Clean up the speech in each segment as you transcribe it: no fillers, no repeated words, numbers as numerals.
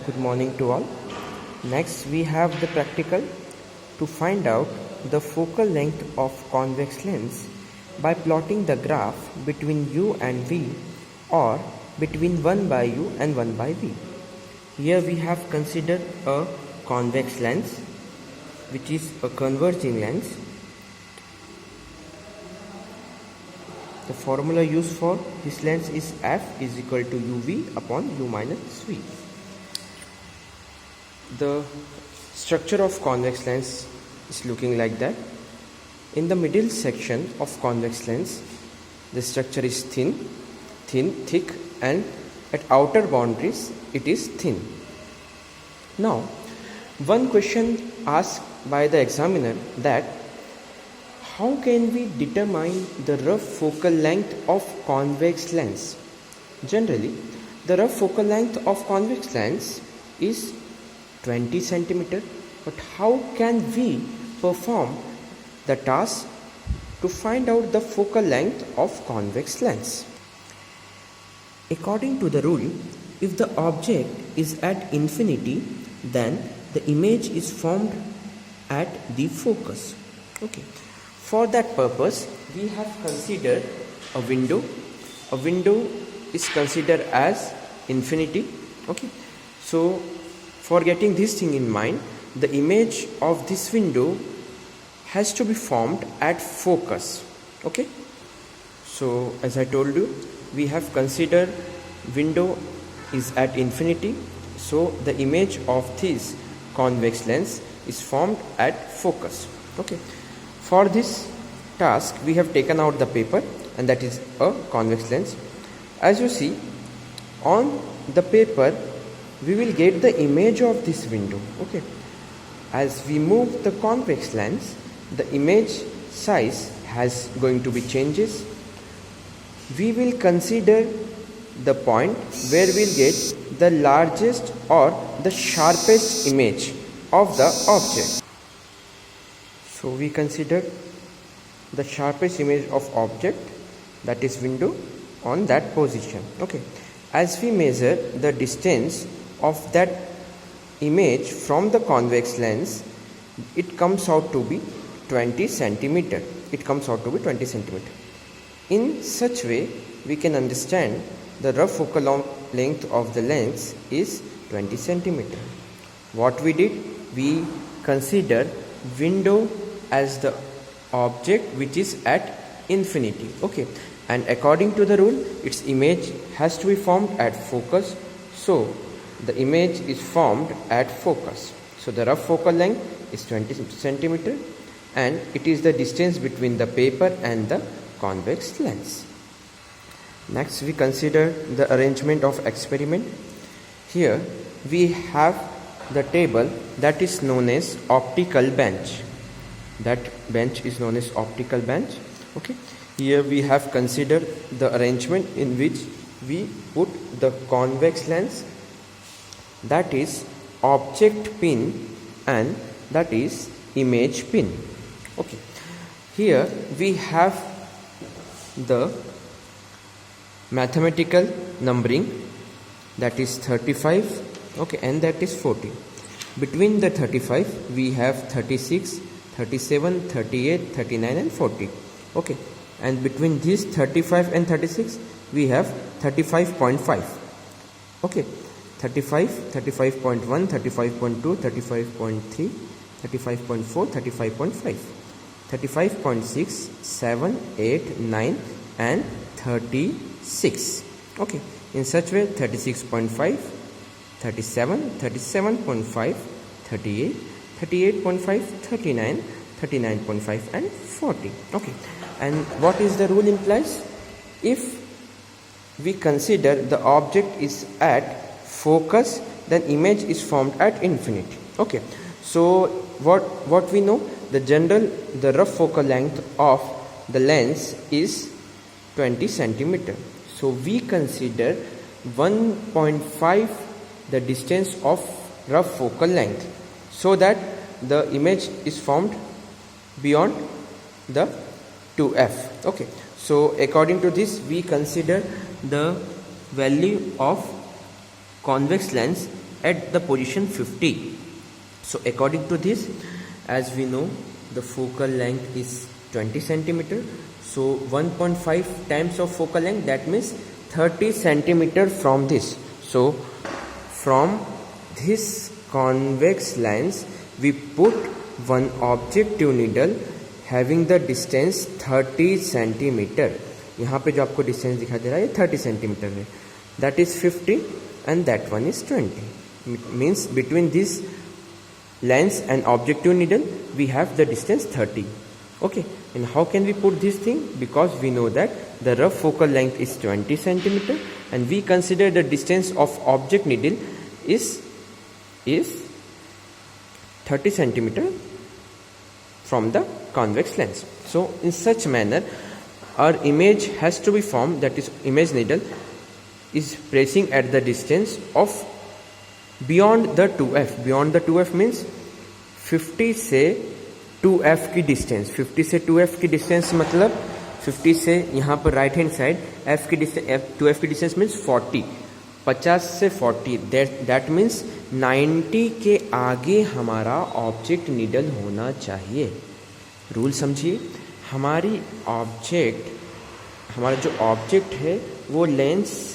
Good morning to all. Next we have the practical to find out the focal length of convex lens by plotting the graph between u and v or between 1 by u and 1 by v. Here we have considered a convex lens which is a converging lens. The formula used for this lens is f is equal to uv upon u minus v. The structure of convex lens is looking like that. In the middle section of convex lens, the structure is thin, thick, and at outer boundaries it is thin. Now, one question asked by the examiner that how can we determine the rough focal length of convex lens? Generally, the rough focal length of convex lens is 20 centimeter, but how can we perform the task to find out the focal length of convex lens? According to the rule, if the object is at infinity, then the image is formed at the focus. Okay. For that purpose, we have considered a window. A window is considered as infinity. Okay. So, for getting this thing in mind, the image of this window has to be formed at focus. Okay. So, as I told you, we have considered window is at infinity. So, the image of this convex lens is formed at focus. Okay. For this task, we have taken out the paper, and that is a convex lens. As you see, on the paper, we will get the image of this window. Okay. As we move the convex lens, the image size has going to be changes. We will consider the point where we'll get the largest or the sharpest image of the object. So we consider the sharpest image of object, that is window, on that position. Okay. As we measure the distance of that image from the convex lens, it comes out to be 20 centimeter. In such way, we can understand the rough focal length of the lens is 20 centimeter. What we did, we considered window as the object which is at infinity. Okay. And according to the rule, its image has to be formed at focus. So, the image is formed at focus. So, the rough focal length is 20 centimeter, and it is the distance between the paper and the convex lens. Next, we consider the arrangement of experiment. Here, we have the table that is known as optical bench. That bench is known as optical bench. Okay. Here we have considered the arrangement in which we put the convex lens, that is object pin, and that is image pin. Okay. Here we have the mathematical numbering, that is 35, okay, and that is 40. Between the 35 we have 36, 37, 38, 39 and 40. Okay. And between these 35 and 36 we have 35.5. Okay. 35, 35.1, 35.2, 35.3, 35.4, 35.5, 35.6, 7, 8, 9 and 36. Okay. In such way, 36.5, 37, 37.5, 38, 38.5, 39, 39.5 and 40. Okay. And what is the rule implies? If we consider the object is at focus, then image is formed at infinity. Okay. So what we know, the rough focal length of the lens is 20 centimeter. So we consider 1.5 the distance of rough focal length, so that the image is formed beyond the 2f. Okay. So according to this, we consider the value of convex lens at the position 50. So according to this, as we know, the focal length is 20 centimeter. So 1.5 times of focal length, that means 30 centimeter from this. So from this convex lens we put one objective needle having the distance 30 centimeter. यहाँ पे जो आपको distance दिखाई दे रहा है 30 centimetre है. That is 50 and that one is 20. Means between this lens and objective needle we have the distance 30. Okay, and how can we put this thing? Because we know that the rough focal length is 20 centimeter and we consider the distance of object needle is 30 centimeter from the convex lens. So in such manner our image has to be formed, that is image needle is placing at the distance of beyond the 2f. Beyond the 2f means 50 से 2f की distance. 50 से 2f की distance मतलब 50 से यहाँ पर right hand side f की distance 2f की डिस्टेंस मीन्स 40. 50 से 40, दैट मीन्स 90 के आगे हमारा ऑब्जेक्ट नीडल होना चाहिए. रूल समझिए, हमारा जो ऑब्जेक्ट है वो लेंस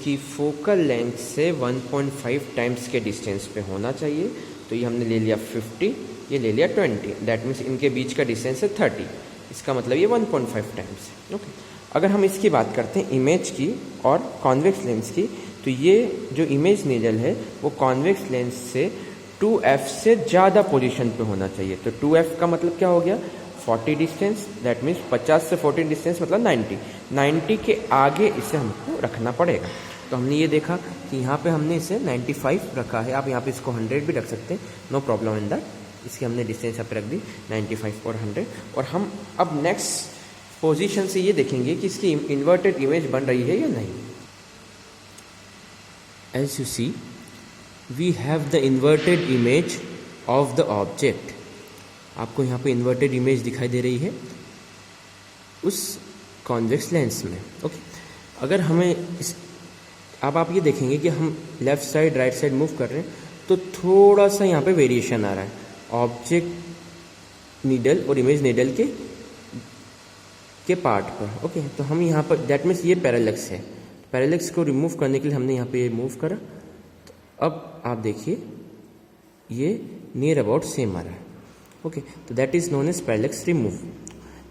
की फोकल लेंथ से 1.5 टाइम्स के डिस्टेंस पे होना चाहिए. तो ये हमने ले लिया 50, ये ले लिया 20, दैट मीन्स इनके बीच का डिस्टेंस है 30. इसका मतलब ये 1.5 टाइम्स. ओके, अगर हम इसकी बात करते हैं इमेज की और कॉन्वेक्स लेंस की, तो ये जो इमेज नीडल है वो कॉन्वेक्स लेंस से 2f से ज़्यादा पोजीशन पे होना चाहिए. तो 2f का मतलब क्या हो गया? 40 डिस्टेंस, दैट मीन्स 50 से 40 डिस्टेंस मतलब 90 के आगे इसे हमको रखना पड़ेगा. तो हमने ये देखा कि यहाँ पे हमने इसे 95 रखा है. आप यहाँ पे इसको 100 भी रख सकते हैं, नो प्रॉब्लम इन दैट. इसकी हमने डिस्टेंस यहाँ पे रख दी 95 और 100. और हम अब नेक्स्ट पोजीशन से ये देखेंगे कि इसकी इन्वर्टेड इमेज बन रही है या नहीं. As you see, we have the inverted image of the object. आपको यहाँ पे इन्वर्टेड इमेज दिखाई दे रही है उस कॉन्वेक्स लेंस में. ओके, अगर हमें अब आप ये देखेंगे कि हम left side right side move कर रहे हैं तो थोड़ा सा यहाँ पे वेरिएशन आ रहा है ऑब्जेक्ट नीडल और इमेज नीडल के पार्ट पर. ओके, तो हम यहाँ पर दैट मीन्स ये पैरेलक्स है. पैरेलक्स को रिमूव करने के लिए हमने यहाँ पे ये मूव करा. तो अब आप देखिए ये नियर अबाउट सेम आ रहा है. ओके, तो that is known as parallax remove.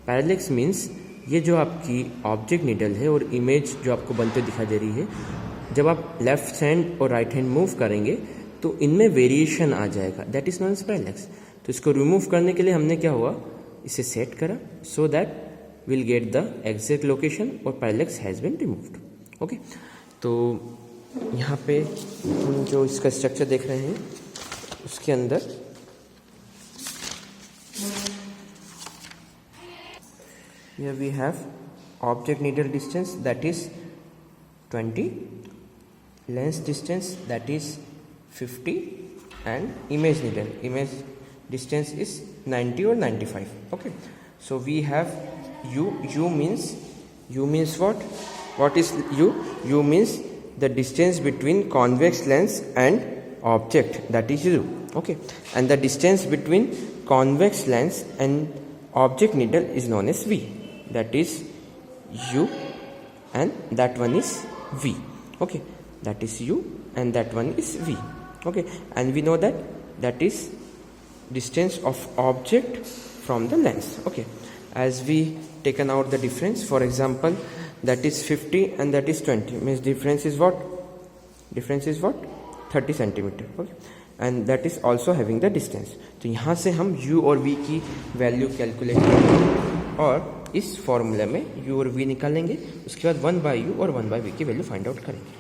Parallax means ये जो आपकी ऑब्जेक्ट नीडल है और इमेज जो आपको बनते दिखाई दे रही है, जब आप लेफ्ट हैंड और राइट हैंड मूव करेंगे तो इनमें वेरिएशन आ जाएगा, दैट इज़ नोन एज पैरेलक्स. तो इसको रिमूव करने के लिए हमने क्या हुआ, इसे सेट करा so that will get the exact location और पैरेलक्स हैज़ बीन रिमूव्ड. ओके, तो यहाँ पे हम जो इसका स्ट्रक्चर देख रहे हैं उसके अंदर here we have object needle distance, that is 20, lens distance, that is 50, and image distance is 90 or 95. Okay, so we have u means what is u means the distance between convex lens and object, that is u. Okay, and the distance between convex lens and object needle is known as v, that is u and that one is v. Okay, that is u and that one is v. Okay, and we know that is distance of object from the lens. Okay, as we taken out the difference, for example that is 50 and that is 20, means difference is what 30 centimeter. Okay, and that is also having the distance. तो यहाँ से हम u और v की value calculate करेंगे और इस formula में u और v निकालेंगे. उसके बाद 1/u और 1/v की वैल्यू फाइंड आउट करेंगे.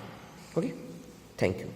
Okay, thank you.